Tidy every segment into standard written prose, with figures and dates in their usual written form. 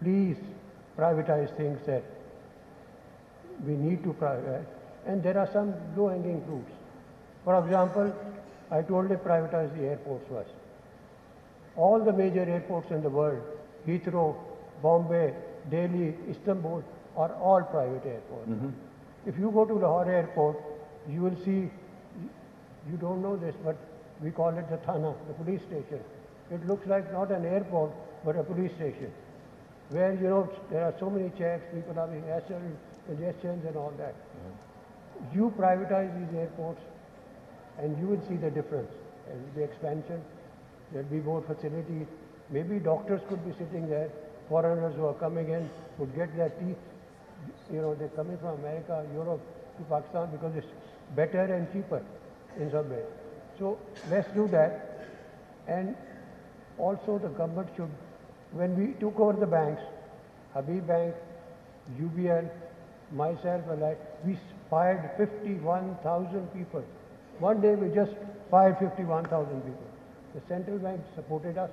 please privatize things that we need to privatize. And there are some low-hanging fruits. For example, I told them privatize the airports first. All the major airports in the world, Heathrow, Bombay, Delhi, Istanbul, are all private airports. If you go to Lahore airport, you will see, you don't know this, but we call it the Thana, the police station. It looks like not an airport, but a police station, where, you know, there are so many checks, people are being arrested, congestions and all that. You privatize these airports, and you will see the difference. There will be expansion, there will be more facilities. Maybe doctors could be sitting there, foreigners who are coming in would get their teeth, you know, they're coming from America, Europe to Pakistan because it's better and cheaper in some way. So let's do that. And also the government should, when we took over the banks, Habib Bank, UBL, myself and I, we fired 51,000 people. One day we just fired 51,000 people. The central bank supported us.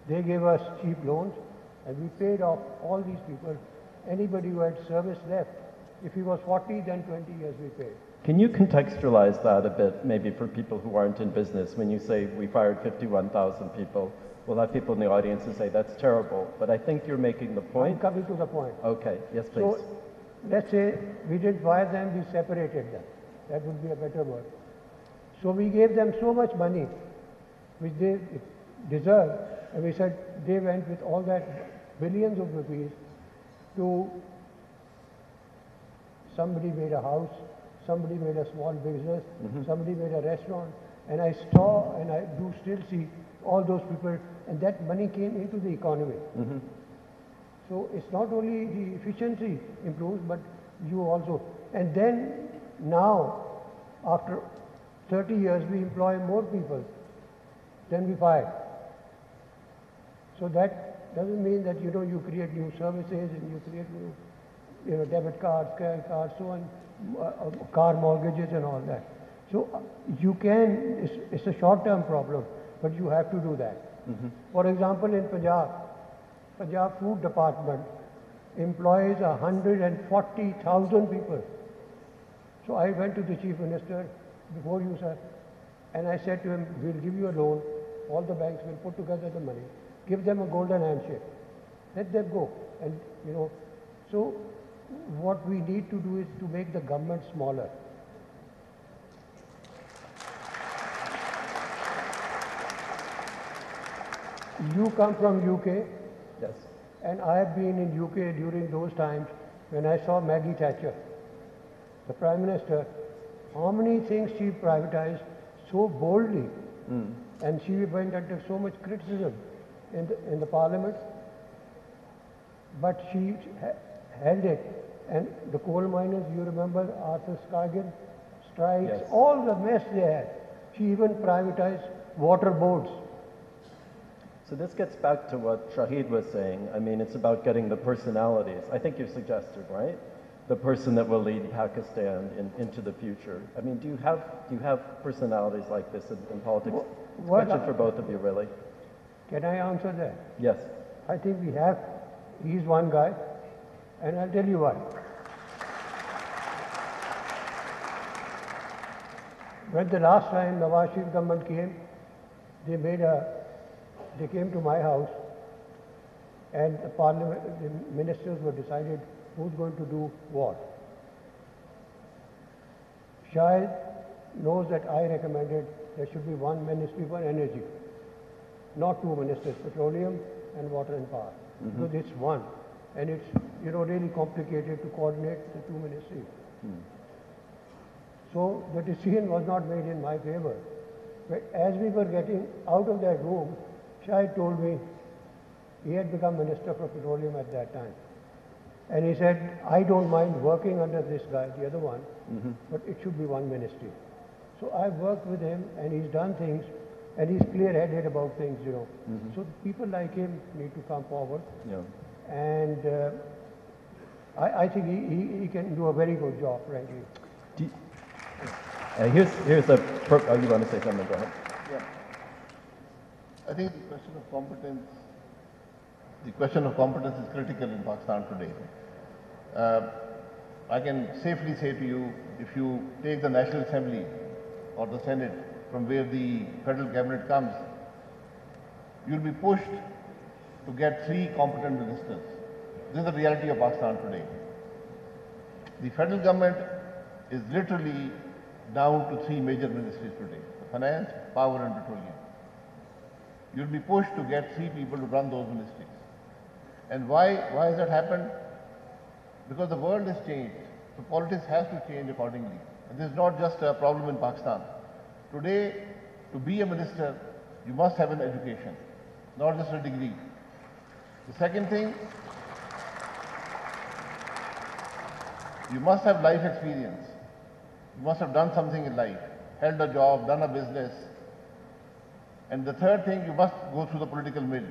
They gave us cheap loans and we paid off all these people. Anybody who had service left, if he was 40, then 20 years we paid. Can you contextualize that a bit, maybe for people who aren't in business? When you say we fired 51,000 people, we'll have people in the audience who say that's terrible, but I think you're making the point. I'm coming to the point. Okay, yes please. So let's say we didn't fire them, we separated them. That would be a better word. So we gave them so much money, which they deserved, and we said they went with all that billions of rupees to somebody made a house, somebody made a small business, somebody made a restaurant, and I saw and I do still see all those people, and that money came into the economy. So it's not only the efficiency improves, but you also. And then now, after 30 years, we employ more people than we fire. So that doesn't mean that, you know, you create new services and you create new, you know, debit cards, credit cards, so on, car mortgages and all that. So you can, it's a short-term problem, but you have to do that. For example, in Punjab Food Department employs 140,000 people. So I went to the Chief Minister before you, sir, and I said to him, we'll give you a loan, all the banks will put together the money, give them a golden handshake, let them go. And, you know, so what we need to do is to make the government smaller. You come from UK. Yes. And I have been in UK during those times when I saw Maggie Thatcher, the Prime Minister, how many things she privatized so boldly. And she went under so much criticism in the Parliament, but she held it. And the coal miners, you remember Arthur Scargill, strikes, yes, all the mess they had. She even privatized water boards. So this gets back to what Shahid was saying. I mean, it's about getting the personalities. I think you suggested, right? The person that will lead Pakistan into the future. I mean, do you have personalities like this in politics? Question for both of you, really. Can I answer that? Yes. I think we have. He's one guy, and I'll tell you why. When the last time Nawaz Sharif government came, they came to my house, and the ministers were decided who's going to do what. Shahid knows that I recommended there should be one ministry for energy, not two ministers, petroleum and water and power. Because it's one, and it's, you know, really complicated to coordinate the two ministries. So the decision was not made in my favor. But as we were getting out of that room, Shahid told me he had become Minister for Petroleum at that time. And he said, I don't mind working under this guy, the other one, but it should be one ministry. So I've worked with him, and he's done things, and he's clear-headed about things, you know. So people like him need to come forward. Yeah. And I think he can do a very good job, frankly. Here's a, you want to say something, go ahead. Yeah. I think the question of competence the question of competence is critical in Pakistan today. I can safely say to you, if you take the National Assembly or the Senate from where the federal cabinet comes, you'll be pushed to get 3 competent ministers. This is the reality of Pakistan today. The federal government is literally down to 3 major ministries today: finance, power and petroleum. You'll be pushed to get 3 people to run those ministries. And why has that happened? Because the world has changed. So politics has to change accordingly. And this is not just a problem in Pakistan. Today, to be a minister, you must have an education, not just a degree. The second thing, you must have life experience. You must have done something in life, held a job, done a business. And the third thing, you must go through the political mill.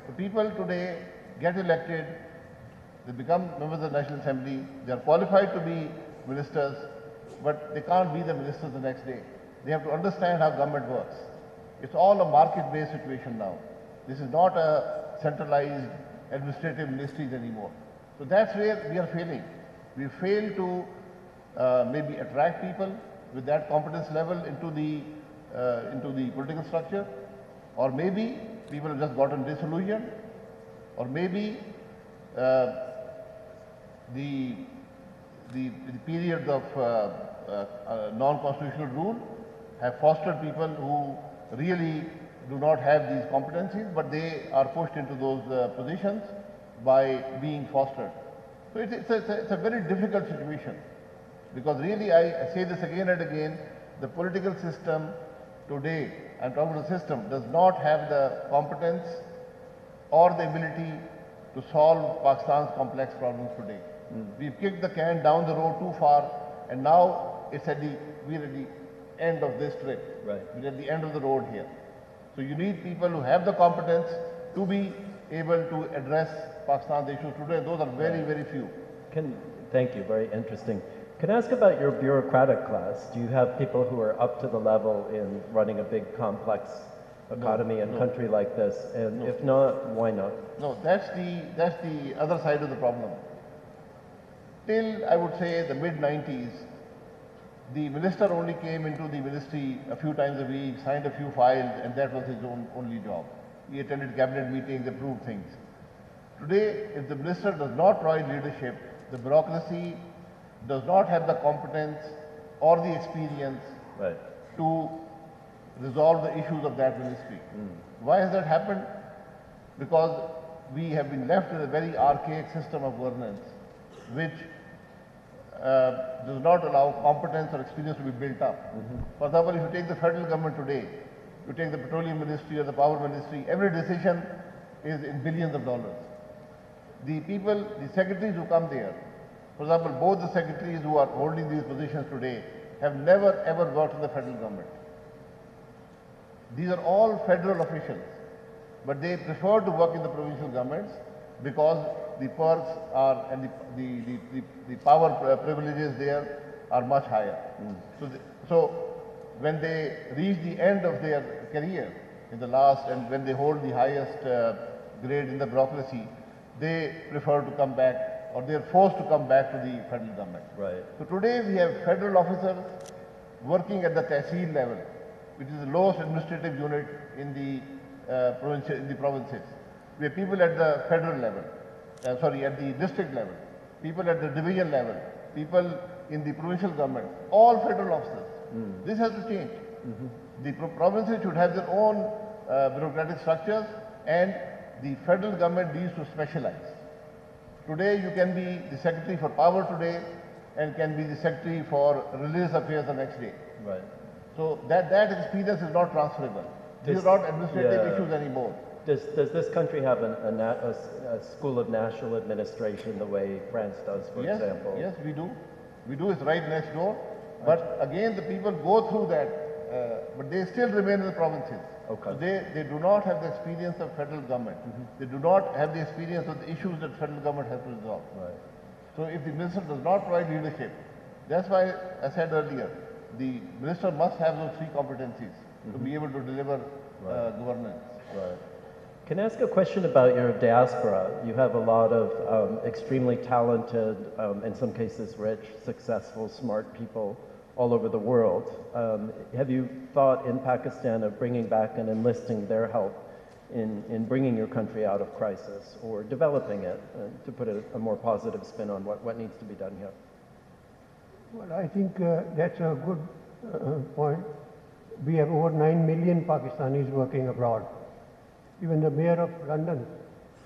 So people today get elected, they become members of the National Assembly, they are qualified to be ministers, but they can't be the ministers the next day. They have to understand how government works. It's all a market-based situation now. This is not a centralized administrative ministries anymore. So that's where we are failing. We fail to maybe attract people with that competence level into the political structure, or maybe people have just gotten disillusioned, or maybe the periods of non-constitutional rule have fostered people who really do not have these competencies, but they are pushed into those positions by being fostered. So it's a very difficult situation, because really I say this again and again, the political system today, I'm talking about the system, does not have the competence or the ability to solve Pakistan's complex problems today. We've kicked the can down the road too far, and now we're at the end of this trip. Right. We're at the end of the road here. So you need people who have the competence to be able to address Pakistan's issues today, and those are very, very few. Thank you, very interesting. Can I ask about your bureaucratic class? Do you have people who are up to the level in running a big complex economy and country like this? And if not, why not? No, that's the other side of the problem. Till, I would say, the mid-90s, the minister only came into the ministry a few times a week, signed a few files, and that was his only job. He attended cabinet meetings, approved things. Today, if the minister does not provide leadership, the bureaucracy does not have the competence or the experience to resolve the issues of that ministry. Why has that happened? Because we have been left with a very archaic system of governance, which does not allow competence or experience to be built up. For example, if you take the federal government today, you take the petroleum ministry or the power ministry, every decision is in billions of dollars. The people, the secretaries who come there, for example, both the secretaries who are holding these positions today have never ever worked in the federal government. These are all federal officials, but they prefer to work in the provincial governments because the perks are and the power privileges there are much higher. So when they reach the end of their career in the last, and when they hold the highest grade in the bureaucracy, they prefer to come back, or they are forced to come back to the federal government. Right. So today we have federal officers working at the tehsil level, which is the lowest administrative unit in the provinces. We have people at the federal level, at the district level, people at the division level, people in the provincial government, all federal officers. This has to change. The provinces should have their own bureaucratic structures, and the federal government needs to specialize. Today you can be the secretary for power today and can be the secretary for religious affairs the next day. Right. So that experience is not transferable. These are not administrative issues anymore. Does this country have a school of national administration the way France does, for example? Yes, we do. We do. It's right next door. But again, the people go through that, but they still remain in the provinces. Okay. So they do not have the experience of federal government. They do not have the experience of the issues that federal government has to resolve. Right. So if the minister does not provide leadership, that's why I said earlier, the minister must have those 3 competencies to be able to deliver governance. Right. Can I ask a question about your diaspora? You have a lot of extremely talented, in some cases rich, successful, smart people all over the world. Have you thought in Pakistan of bringing back and enlisting their help in bringing your country out of crisis or developing it, to put a more positive spin on what needs to be done here? Well, I think that's a good point. We have over 9 million Pakistanis working abroad. Even the mayor of London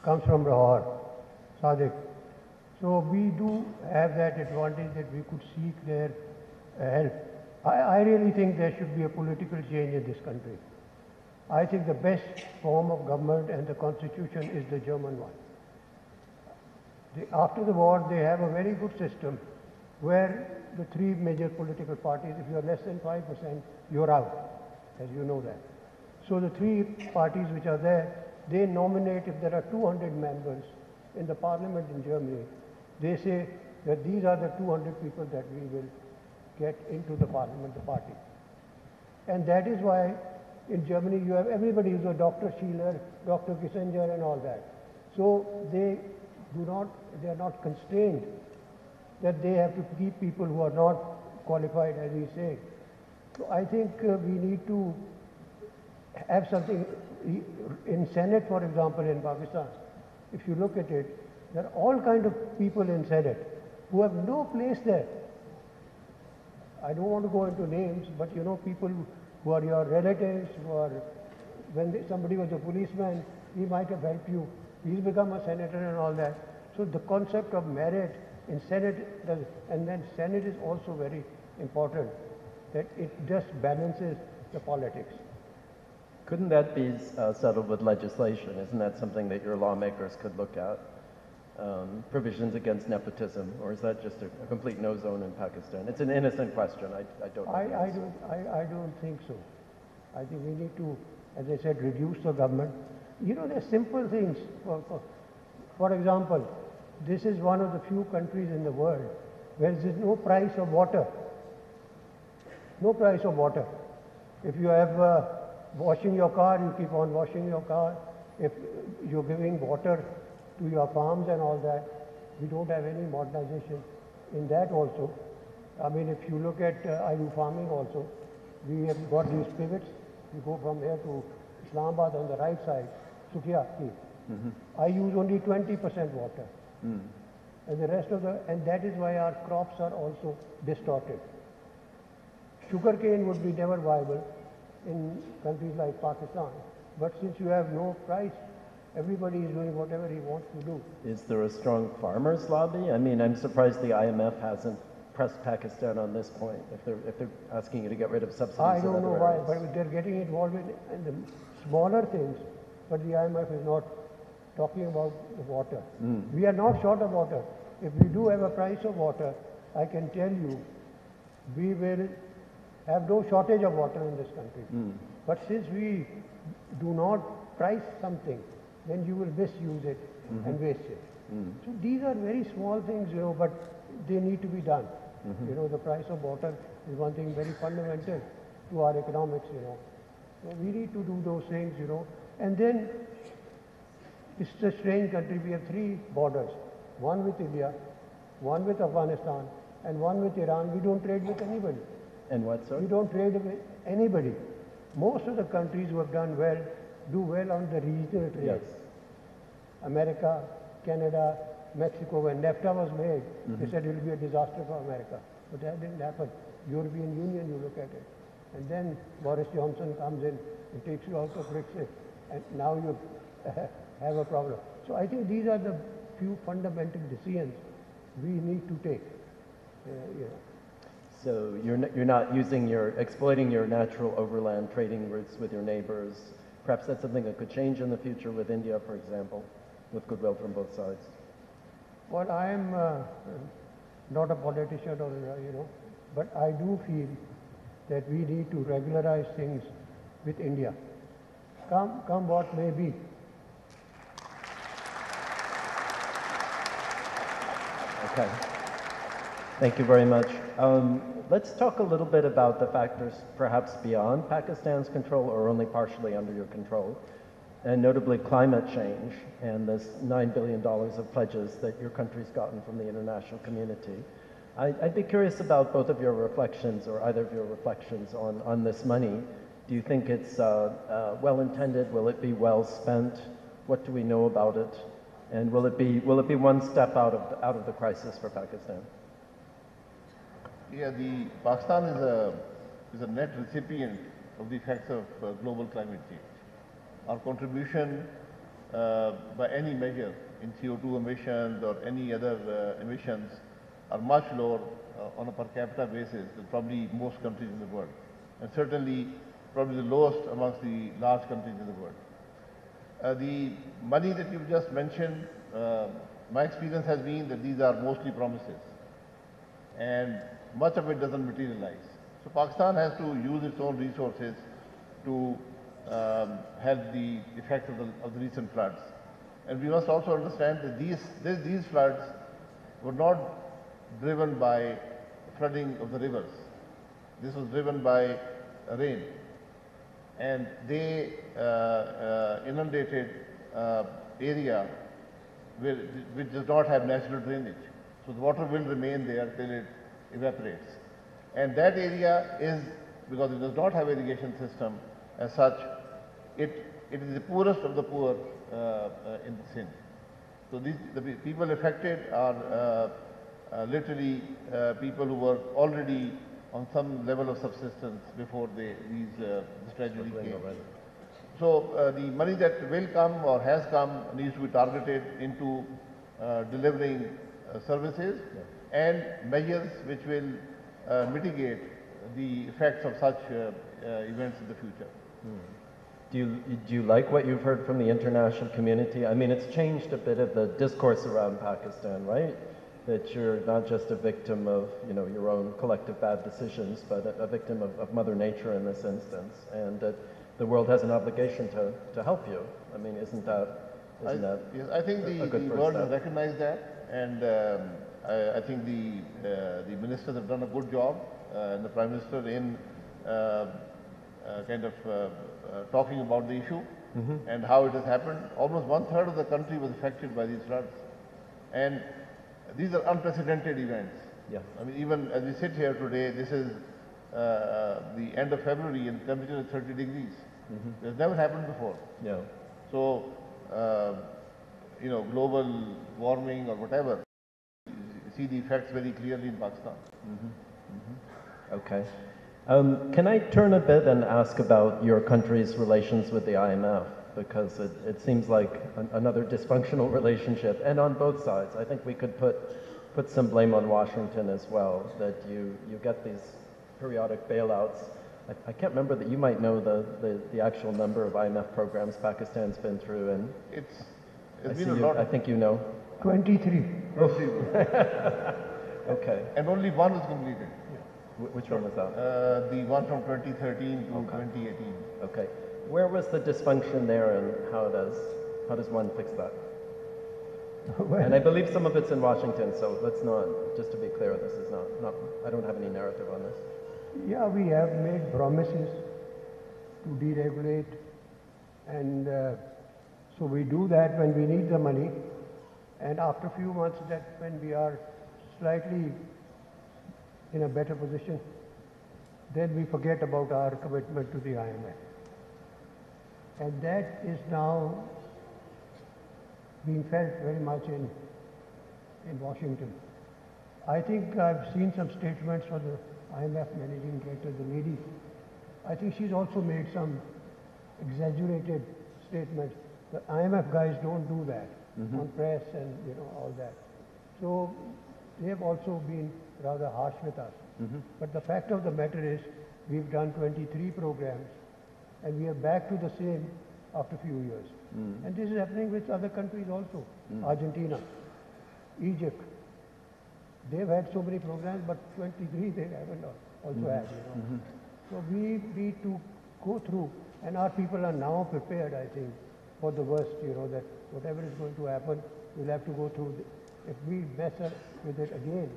comes from Lahore, Sadiq. So we do have that advantage that we could seek their help. I really think there should be a political change in this country. I think the best form of government and the constitution is the German one. After the war, they have a very good system where the three major political parties, if you are less than 5%, you're out, as you know that. So the three parties which are there, they nominate, if there are 200 members in the parliament in Germany, they say that these are the 200 people that we will get into the parliament, the party. And that is why in Germany you have everybody who's a Dr. Schiller, Dr. Kissinger and all that. So they are not constrained that they have to keep people who are not qualified, as we say. So I think we need to have something in Senate, for example, in Pakistan. If you look at it, there are all kinds of people in Senate who have no place there. I don't want to go into names, but you know, people who are your relatives, who are, somebody was a policeman, he might have helped you. He's become a senator and all that. So the concept of merit in Senate, and then Senate is also very important, that it just balances the politics. Couldn't that be settled with legislation? Isn't that something that your lawmakers could look at? Provisions against nepotism, or is that just a complete no zone in Pakistan? It's an innocent question. I don't know. I don't think so. I think we need to, as I said, reduce the government. You know, there's simple things. For example, this is one of the few countries in the world where there is no price of water. No price of water. If you have washing your car, you keep on washing your car. If you're giving water to your farms and all that, we don't have any modernization in that also. I mean, if you look at I do farming also, we have got these pivots. You go from here to Islamabad on the right side, Sukhia. I use only 20% water. And the rest of and that is why our crops are also distorted. Sugarcane would be never viable in countries like Pakistan. But since you have no price, everybody is doing whatever he wants to do. Is there a strong farmers lobby? I mean, I'm surprised the IMF hasn't pressed Pakistan on this point, if they're asking you to get rid of subsidies. I don't know why, but they're getting involved in the smaller things, but the IMF is not talking about the water. We are not short of water. If we do have a price of water, I can tell you, we will have no shortage of water in this country. But since we do not price something, then you will misuse it and waste it. So these are very small things, you know, but they need to be done. You know, the price of water is one thing very fundamental to our economics, you know. So we need to do those things, you know. And then, it's a strange country. We have three borders, one with India, one with Afghanistan, and one with Iran. We don't trade with anybody. And what, sir? We don't trade with anybody. Most of the countries who have done well do well on the regional trade. Yes. America, Canada, Mexico, when NAFTA was made, they said it will be a disaster for America. But that didn't happen. European Union, you look at it. And then Boris Johnson comes in and takes you out of Brexit. And now you have a problem. So I think these are the few fundamental decisions we need to take. You know. So you're not exploiting your natural overland trading routes with your neighbors. Perhaps that's something that could change in the future with India, for example, with goodwill from both sides. Well, I am not a politician or, you know, but I do feel that we need to regularize things with India. Come what may be. Okay. Thank you very much. Let's talk a little bit about the factors perhaps beyond Pakistan's control or only partially under your control. and notably climate change and this $9 billion of pledges that your country's gotten from the international community. I'd be curious about both of your reflections, or either of your reflections on this money. Do you think it's well intended? Will it be well spent? What do we know about it? And will it be one step out of the crisis for Pakistan? Yeah, Pakistan is a net recipient of the effects of global climate change. Our contribution by any measure in CO2 emissions or any other emissions are much lower on a per capita basis than probably most countries in the world, and certainly probably the lowest amongst the large countries in the world. The money that you've just mentioned, my experience has been that these are mostly promises, and much of it doesn't materialize. So Pakistan has to use its own resources to help the effects of the recent floods. And we must also understand that these floods were not driven by flooding of the rivers. This was driven by rain. And they inundated area which does not have natural drainage. So the water will remain there till it evaporates. And that area is, because it does not have irrigation system as such, it is the poorest of the poor in the Sindh. So the people affected are literally people who were already on some level of subsistence before this tragedy came. So the money that will come or has come needs to be targeted into delivering services and measures which will mitigate the effects of such events in the future. Do you like what you've heard from the international community? I mean, it's changed a bit of the discourse around Pakistan, right? That you're not just a victim of, your own collective bad decisions, but a victim of Mother Nature in this instance, and that the world has an obligation to help you. I mean, isn't that yes, I think the world has recognized that, and I think the ministers have done a good job, and the Prime Minister in talking about the issue and how it has happened. Almost 1/3 of the country was affected by these floods, and these are unprecedented events. Yeah. I mean, even as we sit here today, this is the end of February and the temperature is 30 degrees. It's never happened before. Yeah. So, global warming or whatever, you see the effects very clearly in Pakistan. Okay. Can I turn a bit and ask about your country's relations with the IMF? Because it seems like another dysfunctional relationship, and on both sides. I think we could put some blame on Washington as well, that you get these periodic bailouts. I can't remember, that you might know the actual number of IMF programs Pakistan's been through, and it's been a lot. I think you know. 23. Okay. And only one was completed. Which one was that? The one from 2013 to 2018. Okay. Where was the dysfunction there, and how does one fix that? Well, And I believe some of it's in Washington, so let's not, just to be clear, this is not I don't have any narrative on this. yeah, we have made promises to deregulate, and so we do that when we need the money, and after a few months, that when we are slightly in a better position, then we forget about our commitment to the IMF. And that is now being felt very much in Washington. I think I've seen some statements from the IMF managing director, the lady. I think she's also made some exaggerated statements. The IMF guys don't do that on press and all that. So they have also been rather harsh with us. But the fact of the matter is, we've done 23 programs, and we are back to the same after a few years. And this is happening with other countries also. Argentina, Egypt. They've had so many programs, but 23 they haven't also had. So we need to go through, and our people are now prepared, I think, for the worst. That whatever is going to happen, we'll have to go through. If we mess up with it again,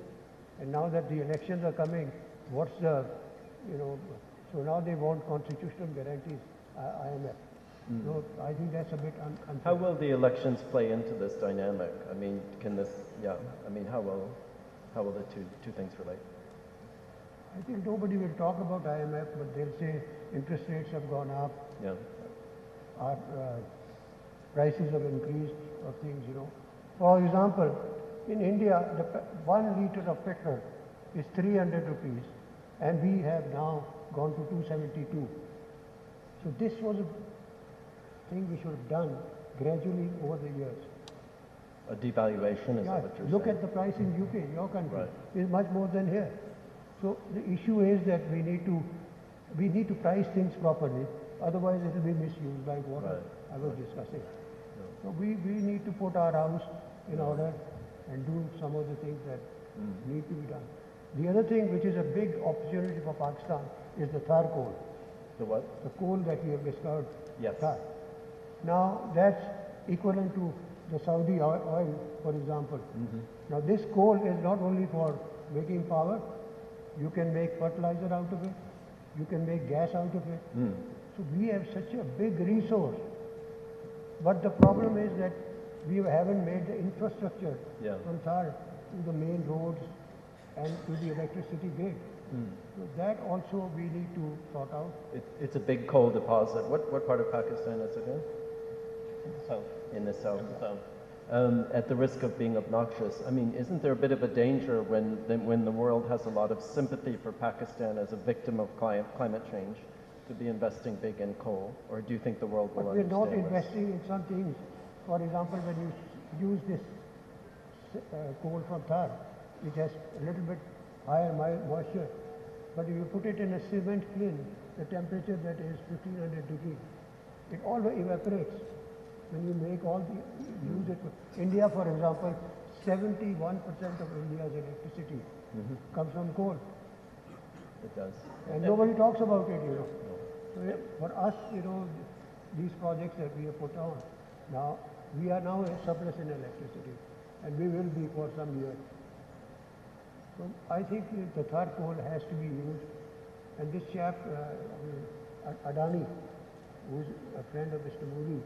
and now that the elections are coming, what's the, so now they want constitutional guarantees, IMF. So I think that's a bit unfair. How will the elections play into this dynamic? I mean, can this, yeah, I mean, how will the two things relate? I think nobody will talk about IMF, but they'll say interest rates have gone up, Yeah. our prices have increased of things, you know. For example, in India, the 1 liter of petrol is 300 rupees, and we have now gone to 272. So this was a thing we should have done gradually over the years. A devaluation is Yeah, what you're look saying. at the price in UK, your country, Right. is much more than here. So the issue is that we need to price things properly, otherwise it will be misused, like what Right. I was discussing. So we need to put our house in order and do some of the things that need to be done. The other thing which is a big opportunity for Pakistan is the Thar coal, The what? the coal that we have discovered. Yes. Thar. Now that's equivalent to the Saudi oil, for example. Now this coal is not only for making power, you can make fertilizer out of it, you can make gas out of it. So we have such a big resource. But the problem is that we haven't made the infrastructure Yeah. from Thar to the main roads and to the electricity grid. So that also we need to sort out. It's a big coal deposit. What part of Pakistan is it in? In the south. In the south. In the south. At the risk of being obnoxious, I mean, isn't there a bit of a danger when the world has a lot of sympathy for Pakistan as a victim of climate change to be investing big in coal? Or do you think the world will But we're not understand this? investing in some things. For example, when you use this coal from Thar, which has a little bit higher moisture, but if you put it in a cement kiln, the temperature that is 1500 degrees, it all evaporates. When you make all the, use it. India, for example, 71% of India's electricity comes from coal. It does. And nobody talks about it, you know. So for us, you know, these projects that we have put on, now, we are now a surplus in electricity, and we will be for some years. So I think the Thar coal has to be used, and this chap, Adani, who is a friend of Mr. Modi,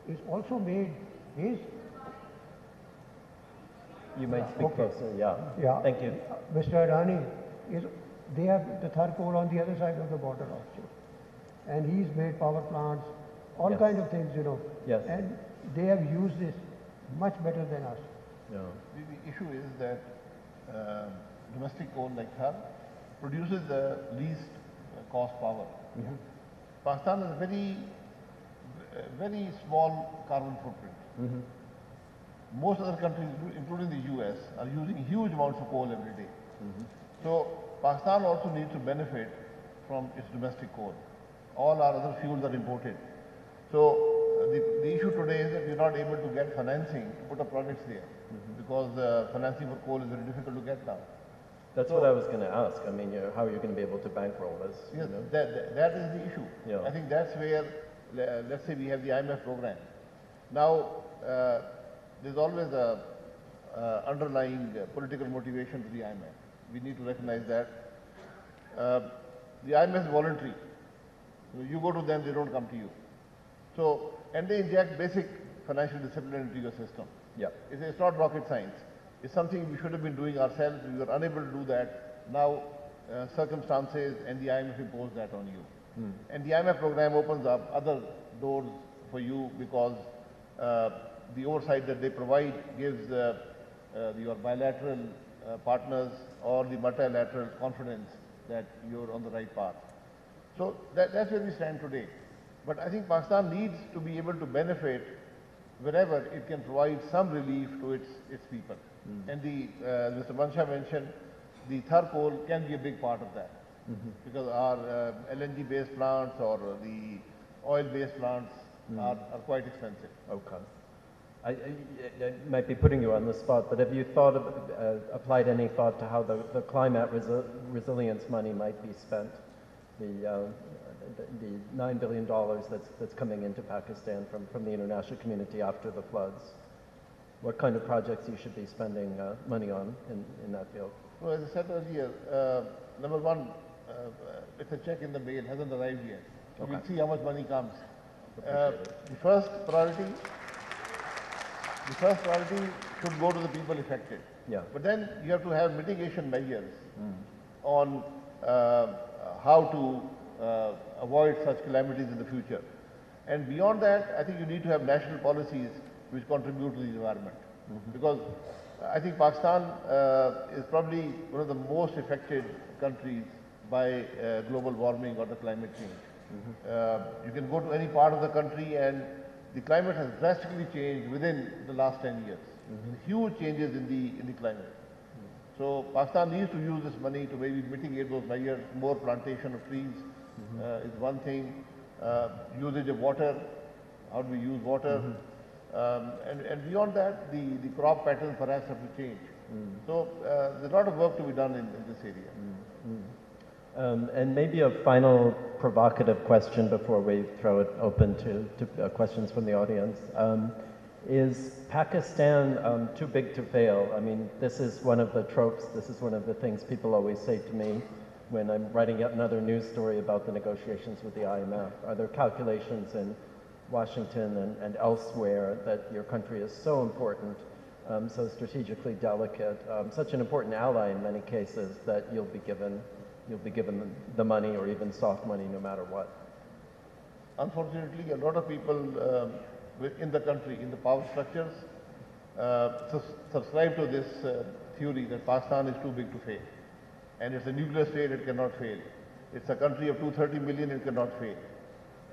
is also made his. You might speak closer, yeah. Yeah. Thank you. Mr. Adani is, they have the Thar coal on the other side of the border also. And he's made power plants, all Yes. kinds of things, you know. Yes. And they have used this much better than us. Yeah. The issue is that domestic coal like Thar produces the least cost power. Pakistan has a very small carbon footprint. Most other countries, including the US, are using huge amounts of coal every day. So Pakistan also needs to benefit from its domestic coal. All our other fuels are imported. So the issue today is that we are not able to get financing to put up projects there because financing for coal is very difficult to get now. That's what I was going to ask. I mean, how are you going to be able to bankroll this? Yes, You know? that is the issue. Yeah. I think that's where, let's say we have the IMF program. Now, there's always a underlying political motivation to the IMF. We need to recognize that. The IMF is voluntary. You go to them, they don't come to you. So, and they inject basic financial discipline into your system. Yeah. It's not rocket science. It's something we should have been doing ourselves. We were unable to do that. Now, circumstances and the IMF impose that on you. And the IMF program opens up other doors for you because the oversight that they provide gives your bilateral partners or the multilateral confidence that you're on the right path. So that's where we stand today. But I think Pakistan needs to be able to benefit wherever it can provide some relief to its people. And Mr. Bansha mentioned, the Thar coal can be a big part of that. Because our LNG based plants or the oil based plants are quite expensive. Okay. I might be putting you on the spot, but have you thought of, applied any thought to how the climate resilience money might be spent? The $9 billion that's coming into Pakistan from the international community after the floods. What kind of projects you should be spending money on in that field? Well, as I said earlier, number one, it's a check in the mail, hasn't arrived yet. So we'll see how much money comes. The first priority should go to the people affected. Yeah. But then you have to have mitigation measures on how to avoid such calamities in the future. And beyond that, I think you need to have national policies which contribute to the environment. Because I think Pakistan is probably one of the most affected countries by global warming or the climate change. You can go to any part of the country and the climate has drastically changed within the last 10 years. Huge changes in the climate. So Pakistan needs to use this money to maybe mitigate those measures. More plantation of trees is one thing. Usage of water, how do we use water? And beyond that, the crop patterns perhaps have to change. So there's a lot of work to be done in this area. And maybe a final provocative question before we throw it open to questions from the audience. Is Pakistan too big to fail? I mean, this is one of the tropes, this is one of the things people always say to me when I'm writing yet another news story about the negotiations with the IMF. Are there calculations in Washington and elsewhere that your country is so important, so strategically delicate, such an important ally in many cases that you'll be given the money or even soft money no matter what? Unfortunately, a lot of people in the country, in the power structures, subscribe to this theory that Pakistan is too big to fail. And it's a nuclear state, it cannot fail. It's a country of 230 million, it cannot fail.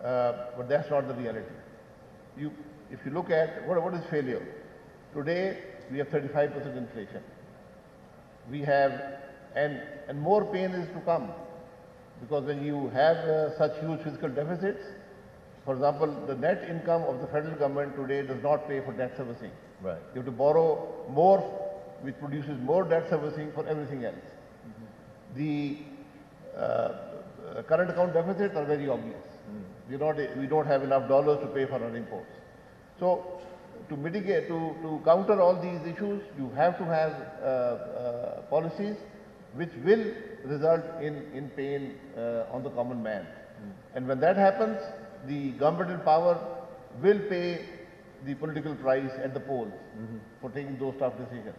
But that's not the reality. If you look at what is failure, today we have 35% inflation. We have, and more pain is to come, because when you have such huge fiscal deficits, for example, the net income of the federal government today does not pay for debt servicing. Right. You have to borrow more, which produces more debt servicing for everything else. The current account deficits are very obvious. We don't have enough dollars to pay for our imports. So to mitigate, to counter all these issues, you have to have policies which will result in pain on the common man. And when that happens, the government in power will pay the political price at the polls for taking those tough decisions.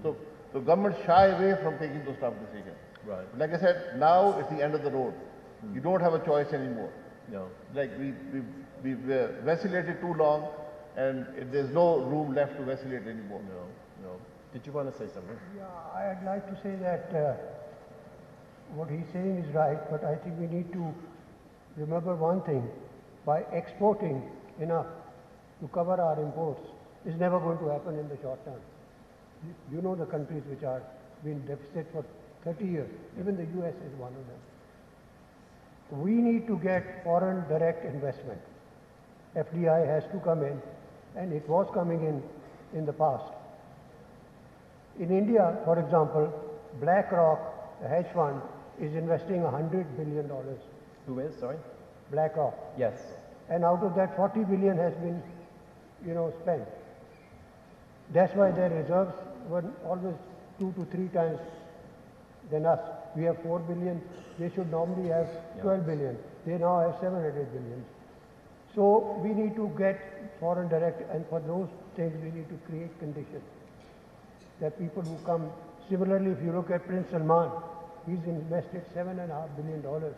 So governments shy away from taking those tough decisions. Right. Like I said, now it's the end of the road. You don't have a choice anymore. No. Like we've vacillated too long, and there's no room left to vacillate anymore. No. Did you want to say something? Yeah, I'd like to say that what he's saying is right, but I think we need to remember one thing. By exporting enough to cover our imports is never going to happen in the short term. You know the countries which are been deficit for 30 years. Even the US is one of them. We need to get foreign direct investment. FDI has to come in, and it was coming in the past. In India, for example, BlackRock, a hedge fund, is investing $100 billion. Who is, sorry? BlackRock. Yes. And out of that, 40 billion has been, spent. That's why their reserves were always 2 to 3 times than us. We have 4 billion. They should normally have 12 billion. They now have 700 billion. So we need to get foreign direct, and for those things we need to create conditions that people who come. Similarly, if you look at Prince Salman, he's invested $7.5 billion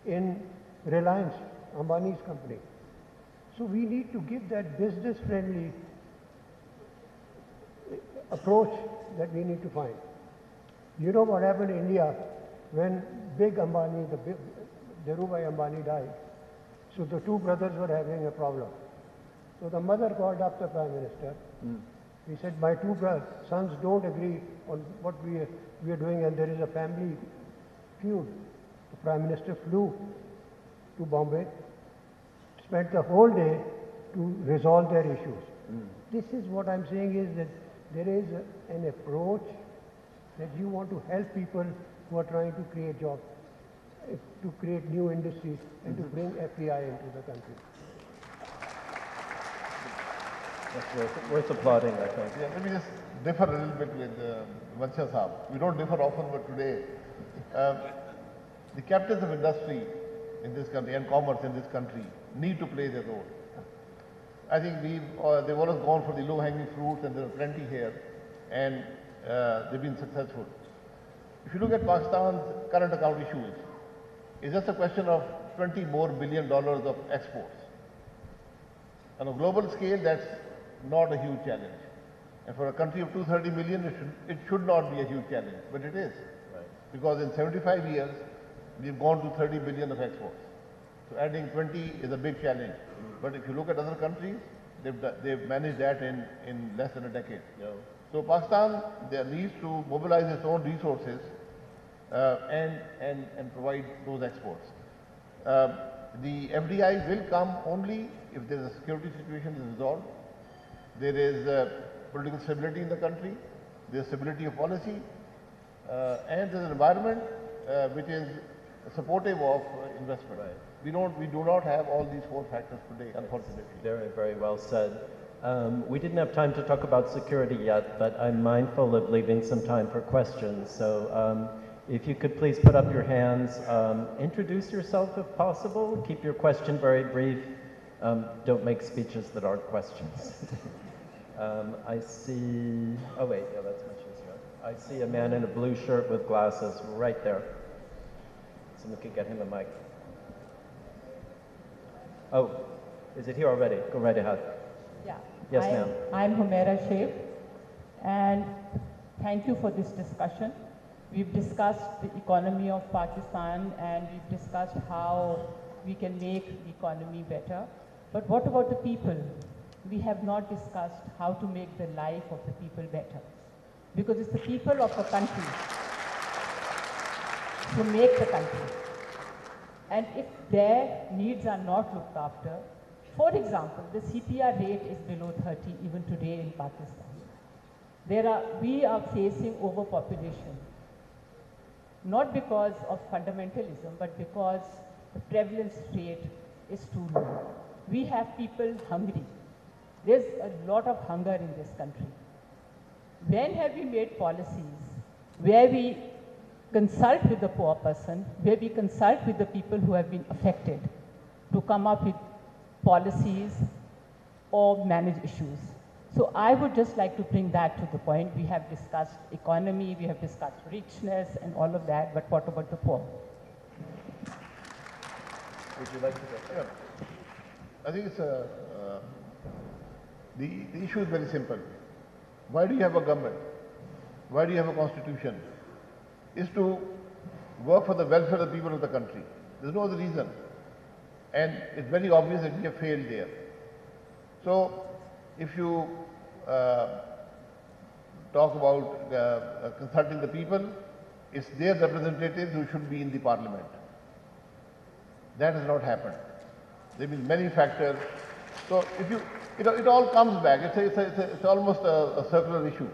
in Reliance, Ambani's company. So we need to give that business-friendly approach that we need to find. You know what happened in India when big Ambani, Dhirubhai Ambani died? So the two brothers were having a problem. So the mother called up the Prime Minister. He said, my two sons don't agree on what we are doing, and there is a family feud. The Prime Minister flew to Bombay, spent the whole day to resolve their issues. This is what I'm saying is that there is an approach that you want to help people who are trying to create jobs, to create new industries, and to bring FDI into the country. That's worth applauding, I think. Yeah, let me just differ a little bit with Vansha Saab. We don't differ often, but today, the captains of industry in this country and commerce in this country need to play their role. I think they've always gone for the low-hanging fruits, and there are plenty here, and they've been successful. If you look at Pakistan's current account issues, it's just a question of $20 billion more of exports. On a global scale, that's not a huge challenge. And for a country of 230 million, it should not be a huge challenge, but it is. Right. Because in 75 years, we've gone to 30 billion of exports. So adding 20 is a big challenge. But if you look at other countries, they've managed that in less than a decade. No. So Pakistan, there needs to mobilize its own resources and provide those exports. The FDI will come only if there is a security situation is resolved, there is political stability in the country, there is stability of policy, and there is an environment which is supportive of investment. Right. We do not have all these four factors today, unfortunately. Very, very well said. We didn't have time to talk about security yet, but I'm mindful of leaving some time for questions. So if you could please put up your hands, introduce yourself if possible, keep your question very brief. Don't make speeches that aren't questions. I see, oh wait, yeah, that's much easier. I see a man in a blue shirt with glasses right there. Someone could get him a mic. Oh, is it here already? Go right ahead. Yeah. Yes, ma'am. I'm Humaira Sheikh, and thank you for this discussion. We've discussed the economy of Pakistan, and we've discussed how we can make the economy better. But what about the people? We have not discussed how to make the life of the people better. Because it's the people of a country who make the country. And if their needs are not looked after, for example, the CPR rate is below 30 even today in Pakistan. We are facing overpopulation, not because of fundamentalism, but because the prevalence rate is too low. We have people hungry. There's a lot of hunger in this country. When have we made policies where we consult with the poor person, where we consult with the people who have been affected to come up with policies or manage issues? So I would just like to bring that to the point. We have discussed economy, we have discussed richness and all of that, but what about the poor? Would you like to go? Yeah. I think it's the issue is very simple. Why do you have a government? Why do you have a constitution? Is to work for the welfare of the people of the country. There's no other reason. And it's very obvious that we have failed there. So if you talk about consulting the people, it's their representatives who should be in the parliament. That has not happened. There have been many factors. So if you, it all comes back. It's almost a circular issue.